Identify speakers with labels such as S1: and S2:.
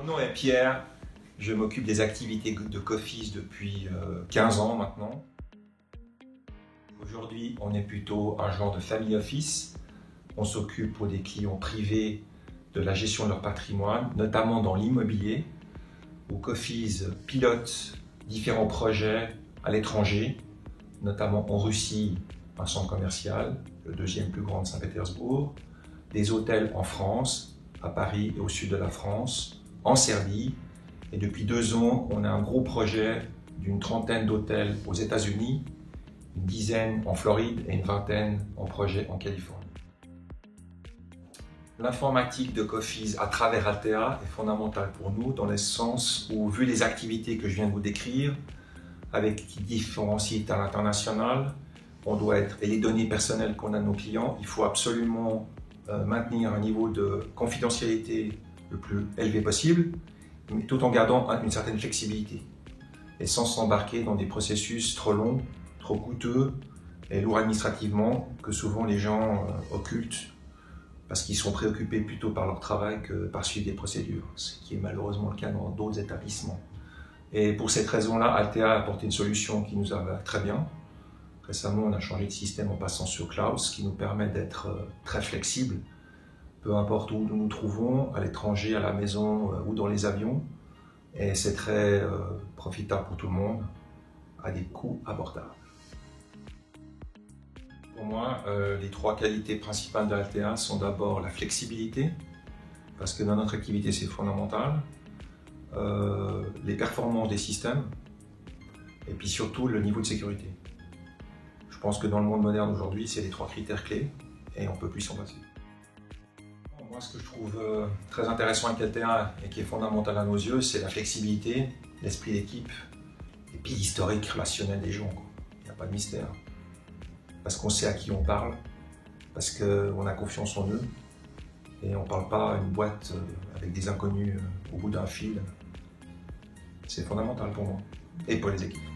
S1: Mon nom est Pierre, je m'occupe des activités de Coffice depuis 15 ans maintenant. Aujourd'hui, on est plutôt un genre de family office. On s'occupe pour des clients privés de la gestion de leur patrimoine, notamment dans l'immobilier, où Coffice pilote différents projets à l'étranger, notamment en Russie, un centre commercial, le deuxième plus grand de Saint-Pétersbourg, des hôtels en France, à Paris et au sud de la France, en Serbie, et depuis 2 ans, on a un gros projet d'une trentaine d'hôtels aux États-Unis, une dizaine en Floride et une vingtaine en projet en Californie. L'informatique de Coffice à travers Altea est fondamentale pour nous dans le sens où, vu les activités que je viens de vous décrire, avec différents sites à l'international, on doit être, et les données personnelles qu'on a de nos clients, il faut absolument maintenir un niveau de confidentialité le plus élevé possible, mais tout en gardant une certaine flexibilité et sans s'embarquer dans des processus trop longs, trop coûteux et lourds administrativement que souvent les gens occultent parce qu'ils sont préoccupés plutôt par leur travail que par suivre des procédures, ce qui est malheureusement le cas dans d'autres établissements. Et pour cette raison-là, Altea a apporté une solution qui nous va très bien. Récemment, on a changé de système en passant sur Cloud, ce qui nous permet d'être très flexible, peu importe où nous nous trouvons, à l'étranger, à la maison ou dans les avions. Et c'est très profitable pour tout le monde, à des coûts abordables. Pour moi, les 3 qualités principales de Altea sont d'abord la flexibilité, parce que dans notre activité c'est fondamental, les performances des systèmes, et puis surtout le niveau de sécurité. Je pense que dans le monde moderne aujourd'hui, c'est les 3 critères clés, et on ne peut plus s'en passer. Moi, ce que je trouve très intéressant avec Altea et qui est fondamental à nos yeux, c'est la flexibilité, l'esprit d'équipe, et puis l'historique relationnel des gens. Il n'y a pas de mystère. Parce qu'on sait à qui on parle, parce qu'on a confiance en eux, et on ne parle pas à une boîte avec des inconnus au bout d'un fil. C'est fondamental pour moi, et pour les équipes.